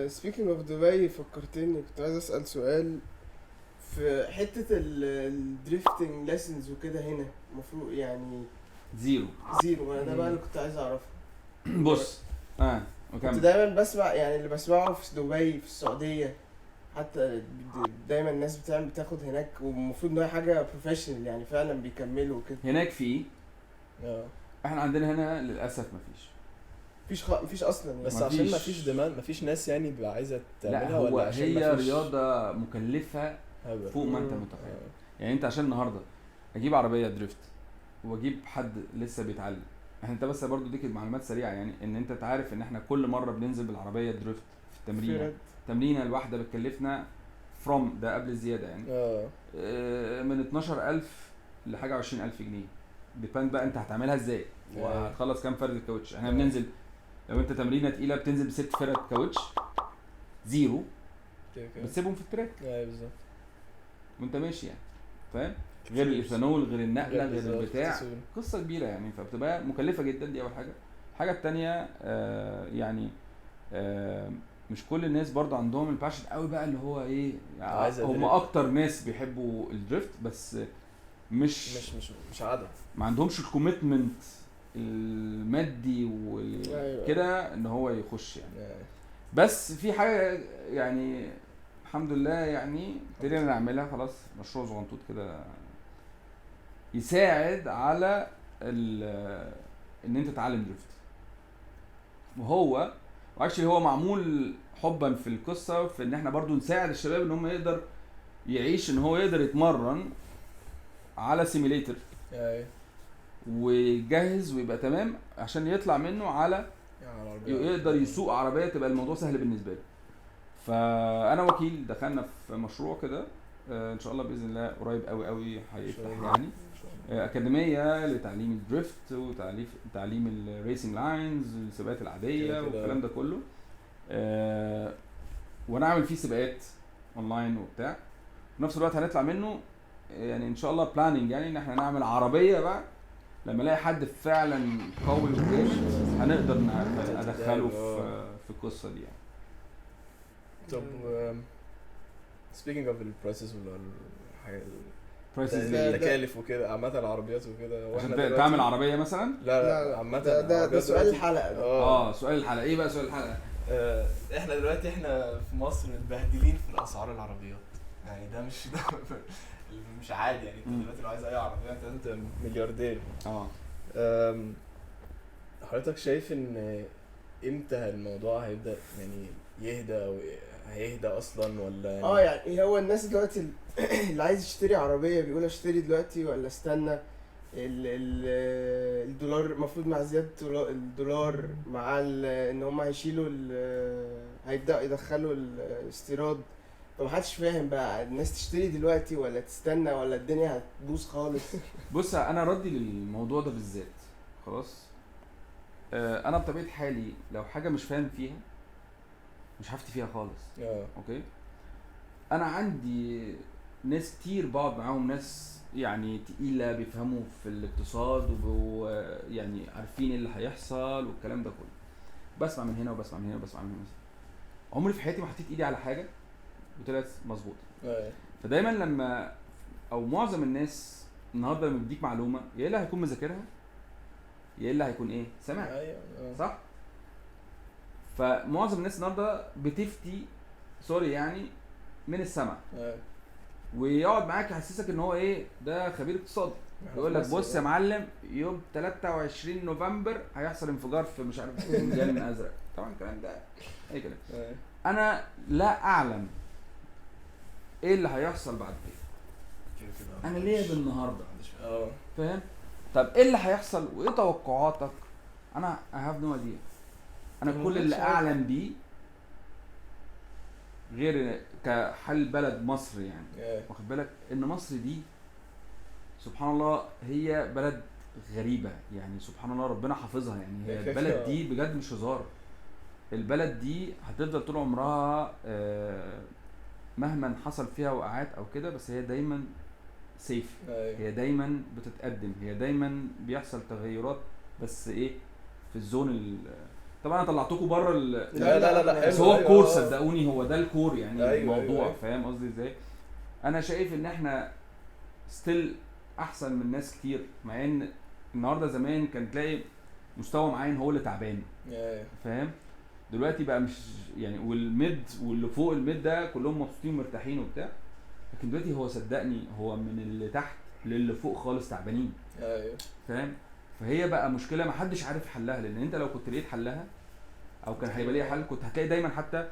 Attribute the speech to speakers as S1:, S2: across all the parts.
S1: speaking of دبي فكرتني، كنت عايز اسال سؤال في حته الدريفتنج ليسنز وكده. هنا المفروض يعني
S2: زيرو.
S1: زيرو. انا ده بقى اللي كنت عايز اعرفه.
S2: بص
S1: كنت
S2: وكمل.
S1: دايما بسمع، يعني اللي بسمعه في دبي في السعوديه حتى دايما الناس بتاخد هناك، والمفروض ان هي حاجه بروفيشنال يعني فعلا بيكملوا وكده.
S2: هناك في
S1: اه
S2: احنا عندنا هنا للاسف مفيش.
S1: مفيش اصلا يعني.
S3: بس عشان مفيش ديماند، مفيش ناس يعني بيبقى عايزه
S2: لا
S3: تعملها،
S2: هو
S3: ولا عشان
S2: هي
S3: مفيش
S2: رياضه مكلفه
S3: هبل؟
S2: فوق ما انت متخيل. يعني انت عشان النهارده اجيب عربيه دريفت واجيب حد لسه بيتعلم، انت بس برضو ديك المعلومات سريعه، يعني ان انت تعرف ان احنا كل مره بننزل بالعربيه دريفت في التمرين، تمرينه الواحده بتكلفنا فروم ده قبل الزياده يعني من 12,000 لحاجه 20,000 جنيه. ديبند بقى انت هتعملها ازاي وهتخلص كام فرد الكاوتش. احنا بننزل لو انت تمرينه تقيله بتنزل ب6 فرد كاوتش زيرو، بتسيبهم في التراك
S3: بالظبط
S2: وانت ماشي يعني، فاهم؟ غير الايثانول، غير النقله، غير البتاع، قصه كبيره يعني، فبتبقى مكلفه جدا. دي اول حاجه. الحاجه الثانيه يعني مش كل الناس برضو عندهم الباشن قوي بقى اللي هو ايه يعني، هم اكتر ناس بيحبوا الدريفت بس مش
S3: عدد،
S2: ما عندهمش الكوميتمنت المادي وكده ان هو يخش يعني. بس في حاجه يعني الحمد لله يعني ابتدينا نعملها خلاص، مشروع صغنطوط كده يساعد على ان انت تتعلم دريفت. وهو واكشلي هو معمول حبا في القصه، في ان احنا برضو نساعد الشباب ان هم يقدر يعيش، ان هو يقدر يتمرن على سيميليتر ويجهز ويبقى تمام عشان يطلع منه على يقدر يسوق عربيه، تبقى الموضوع سهل بالنسبه له. فانا وكيل دخلنا في مشروع كده ان شاء الله باذن الله قريب قوي قوي هيفتح يعني اكاديميه لتعليم الدريفت وتعليم الريسنج لاينز، السباقات العاديه والكلام ده كله. ونعمل فيه سباقات اونلاين وبتاع. في نفس الوقت هنطلع منه يعني ان شاء الله بلاننج، يعني ان احنا نعمل عربيه بقى لما الاقي حد فعلا قوي وجامد هنقدر ندخله في القصه دي يعني.
S3: طب speaking of البرايسز ولا الحاجات التكاليف وكده عامه، العربيات وكده،
S2: واحنا تعمل عربيه مثلا؟
S3: لا عامه
S1: ده سؤال الحلقه.
S2: سؤال الحلقه ايه بقى؟ سؤال الحلقه
S3: احنا دلوقتي في مصر متبهدلين في الاسعار العربيات، يعني ده مش عادي يعني. انت دلوقتي لو عايز اي عربيه انت ملياردير. حضرتك شايف ان امتى الموضوع هيبدا يعني يهدى، او هيهدى اصلا ولا
S1: يعني هو الناس دلوقتي اللي عايز يشتري عربيه بيقول اشتري دلوقتي ولا استنى؟ الدولار المفروض مع زياده الدولار مع ان هم هيشيلوا هيبداوا يدخلوا الاستيراد، فمحدش فاهم بقى الناس تشتري دلوقتي ولا تستنى ولا الدنيا هتبوظ خالص.
S2: بص انا ردي للموضوع ده بالذات خلاص. انا بطبيعه حالي لو حاجه مش فاهم فيها مش هفتي فيها خالص. اوكي. انا عندي ناس كتير بقعد معاهم، ناس يعني تقيله بيفهموا في الاقتصاد ويعني عارفين ايه اللي هيحصل والكلام ده كله. بسمع من هنا وبسمع من هنا وبسمع من هنا. عمري في حياتي ما حطيت ايدي على حاجه وطلعت مظبوطه. فدايما لما او معظم الناس النهارده لما بيديك معلومه يا الا هيكون مذاكرها يا الا هيكون ايه سامع. صح. فمعظم الناس النهارده بتفتي سوري يعني من السمع. ويقعد معاك يحسسك ان هو ايه ده خبير اقتصادي، يقول لك بص يا معلم يوم 23 نوفمبر هيحصل انفجار في مش عارف جنين ازرق. طبعا الكلام ده اي كلام. انا لا اعلم ايه اللي هيحصل بعد كده. انا ليا بالنهارده فاهم. طب ايه اللي هيحصل وايه توقعاتك؟ انا I have no idea. انا كل اللي اعلم بيه غير كحل بلد مصر يعني واخد بالك ان مصر دي سبحان الله هي بلد غريبة يعني، سبحان الله ربنا حافظها يعني. هي البلد دي بجد مش هزار. البلد دي هتفضل طول عمرها مهما حصل فيها وقعات او كده بس هي دايما سيف. هي دايما بتتقدم، هي دايما بيحصل تغيرات بس ايه في الزون طبعا انا طلعتكم بره
S3: لا
S2: بس هو الكور صدقوني هو ده الكور يعني
S3: أيوة
S2: الموضوع.
S3: أيوة.
S2: فاهم قصدي ازاي؟ انا شايف ان احنا ستيل احسن من ناس كتير، مع ان النهارده زمان كان تلاقي مستوى معين هو اللي تعبان فاهم. دلوقتي بقى مش يعني والميد واللي فوق الميد ده كلهم مبسوطين ومرتاحين وبتاع، لكن دلوقتي هو صدقني هو من اللي تحت للي فوق خالص تعبانين فاهم. فهي بقى مشكله ما حدش عارف حلها، لان انت لو كنت لقيت حلها او كان هيبقى ليها حل كنت هتلاقي دايما حتى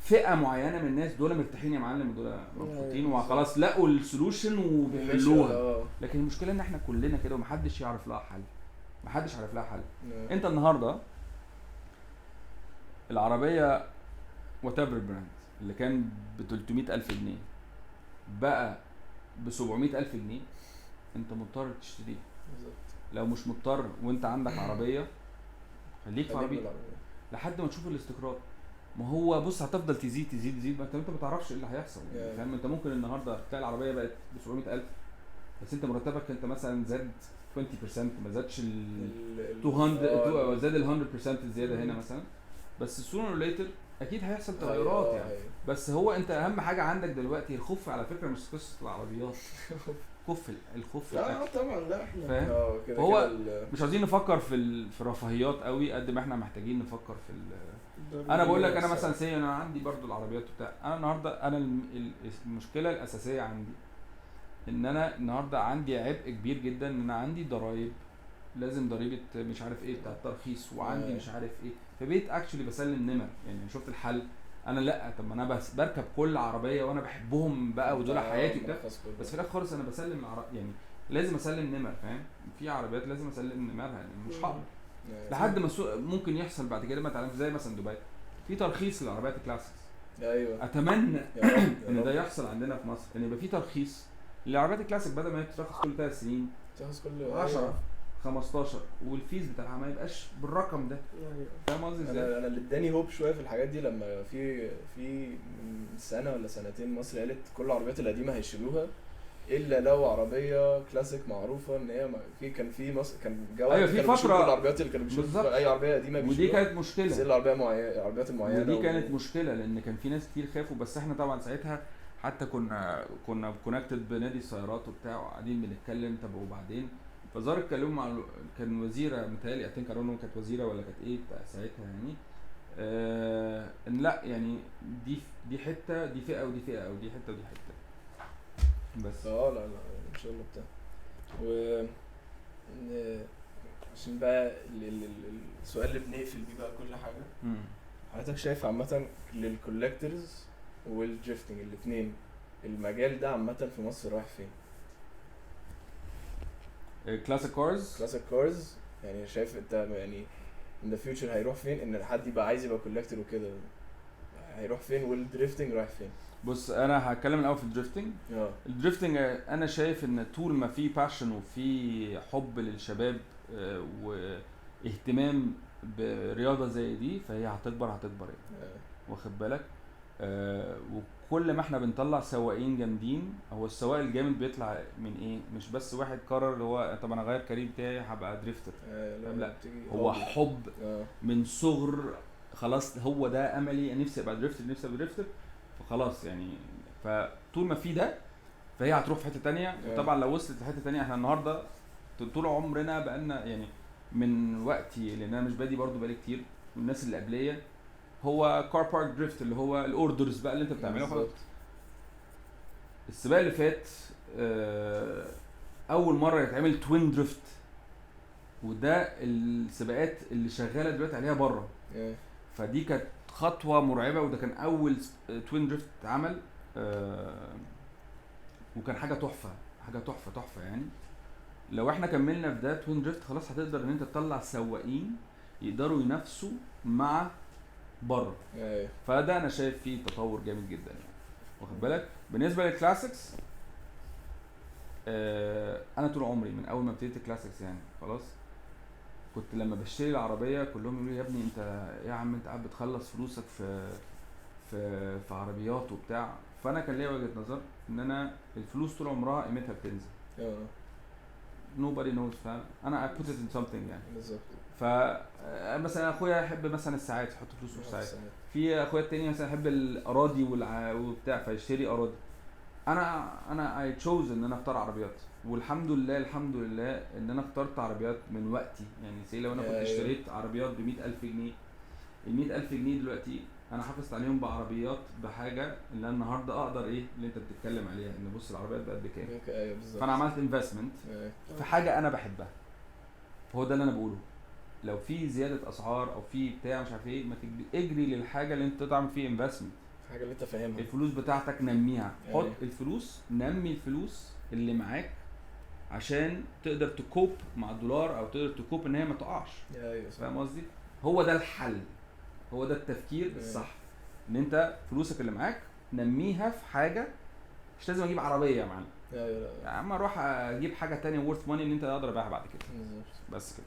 S2: فئه معينه من الناس دول مرتاحين يا معلم ودول مبسوطين وخلاص لقوا السولوشن وبيحلوها. لكن المشكله ان احنا كلنا كده ومحدش يعرف لها حل، محدش عارف لها حل. انت النهارده العربيه وات ايفر براند اللي كان ب 300,000 جنيه بقى ب 700,000 جنيه، انت مضطر تشتريه. لو مش مضطر وانت عندك عربيه خليك في عربيه لحد ما تشوف الاستقرار. ما هو بص هتفضل تزيد ما انت ما تعرفش ايه اللي هيحصل فاهم. انت ممكن النهارده تلاقي العربيه بقت ب 700,000 بس انت مرتبك انت مثلا زاد 20% ما زادش ال 200 زاد ال 100% الزياده هنا مثلا. بس sooner or later اكيد هيحصل تغيرات يعني. بس هو انت اهم حاجه عندك دلوقتي الخوف، على فكره مش قصه العربيات خوف الخوف
S1: لا طبعا لا احنا
S2: فاهم. هو مش عايزين نفكر في الرفاهيات قوي قد ما احنا محتاجين نفكر في انا بقول لك انا مثلا انا عندي برضو العربيات بتاع انا النهارده انا المشكله الاساسيه عندي ان انا النهارده عندي عبء كبير جدا ان انا عندي ضرايب، لازم ضريبه مش عارف ايه بتاع الترخيص وعندي مش عارف ايه، فبقيت اكشلي بسلم نمر يعني. شفت الحل انا لا طب ما انا بس بركب كل عربيه وانا بحبهم بقى ودول حياتي وبتاع، بس في الاخر خالص انا بسلم يعني لازم اسلم نمر فاهم. في عربيات لازم اسلم نمرها يعني مش هقدر لحد ما ممكن يحصل بعد كده ما تعلمش زي مثلا دبي في ترخيص للعربيات الكلاسيكس.
S3: ايوه
S2: اتمنى ان ده يحصل عندنا في مصر ان يبقى في ترخيص للعربيات الكلاسيك بدل ما هي بتترخص كل 3 سنين
S3: ترخص كل
S2: 10 15 والفيز بتاعها ما يبقاش بالرقم ده فاهم قصدي ازاي.
S3: انا اللي اداني هوب شويه في الحاجات دي لما في من سنه ولا سنتين مصر قالت كل العربيات القديمه هيشيلوها الا لو عربيه كلاسيك معروفه ان هي كان في مصر كان جو
S2: ايوه في فتره
S3: العربيات اللي كانوا بيشيلوا اي عربيه قديمه
S2: ودي كانت مشكله
S3: زي العربيات المعينه
S2: ودي كانت مشكله لان كان في ناس كتير خافوا. بس احنا طبعا ساعتها حتى كنا كونكتد بنادي السيارات وبتاع وقاعدين بنتكلم. طب وبعدين فزار اتكلموا مع كان وزيره متهيألي اتنك ارونو كانت وزيره ولا كانت ايه ساعتها يعني ان لا يعني دي حته دي فئه ودي فئه ودي حته ودي حته بس
S3: لا ان شاء الله بتاع و عشان بقى السؤال اللي بنقفل بيه بقى كل حاجه حضرتك شايف عامه للكولكتورز والدريفتنج الاثنين المجال ده عامه في مصر رايح فين؟
S2: كلاسيك
S3: كارز يعني شايف انت يعني in the future هيروح فين ان حد يبقى عايز يبقى كولكتور وكده هيروح فين والدريفتنج رايح فين؟
S2: بص انا هتكلم الاول في الدريفتنج. الدريفتنج انا شايف ان طول ما في باشن وفي حب للشباب واهتمام برياضه زي دي فهي هتكبر يعني واخد بالك. وكل ما احنا بنطلع سواقين جامدين هو السواق الجامد بيطلع من ايه مش بس واحد قرر اللي هو طب انا اغير كارير بتاعي هبقى دريفتر لا هو حب من صغر خلاص هو ده املي نفسي ابقى دريفتر فخلاص يعني. فطول ما في ده فهي هتروح في حته تانية. وطبعا لو وصلت لحته تانية احنا النهارده طول عمرنا بقالنا يعني من وقتي لان انا مش بادي برضو بقالي كتير من الناس اللي قبليه هو كار بارك دريفت اللي هو الاوردرز بقى اللي انت بتعمله خلاص. السباق اللي فات اول مره يتعمل توين دريفت وده السباقات اللي شغاله دلوقتي عليها بره فدي كانت خطوه مرعبه وده كان اول توين دريفت اتعمل وكان حاجه تحفه يعني. لو احنا كملنا في ده توين دريفت خلاص هتقدر ان انت تطلع سواقين يقدروا ينافسوا مع بره فده انا شايف فيه تطور جامد جدا يعني واخد بالك. بالنسبه للكلاسيكس انا طول عمري من اول ما ابتديت الكلاسيكس يعني خلاص كنت لما بشتري العربيه كلهم يقولوا لي يا ابني انت يا عم انت قاعد بتخلص فلوسك في عربيات وبتاع. فانا كان ليا وجهه نظر ان انا الفلوس طول عمرها قيمتها بتنزل nobody knows فاهم. انا I put it in something يعني.
S3: بالظبط.
S2: مثلا اخويا يحب مثلا الساعات يحط فلوسه في الساعات، في اخويا التاني مثلا يحب الاراضي وبتاع فيشتري اراضي. انا I chose ان انا اختار عربيات، والحمد لله الحمد لله ان انا اخترت عربيات من وقتي. يعني سي لو انا كنت اشتريت عربيات ب100,000 جنيه، ال100,000 جنيه دلوقتي انا حافظت عليهم بعربيات بحاجه اللي انا النهارده اقدر ايه اللي انت بتتكلم عليها، ان بص العربيات بقت بكام.
S3: ايوه بالظبط.
S2: فانا عملت انفستمنت في حاجه انا بحبها. هو ده اللي انا بقوله، لو في زياده اسعار او في بتاع مش عارف ايه، ما اجري للحاجه اللي انت تعمل فيه انفستمنت،
S3: الحاجه اللي انت فاهمها.
S2: الفلوس بتاعتك نميها، حط الفلوس، نمي الفلوس اللي معاك عشان تقدر تكوب مع الدولار، او تقدر تكوب ان هي ما تقعش.
S3: ايوه
S2: فاهم قصدي؟ هو ده الحل، هو ده التفكير الصح، ان انت فلوسك اللي معاك نميها في حاجه. مش لازم اجيب عربيه يا معلم، يا عم اروح اجيب حاجه تانية worth money اللي انت تقدر ابيعها بعد كده. بس كده.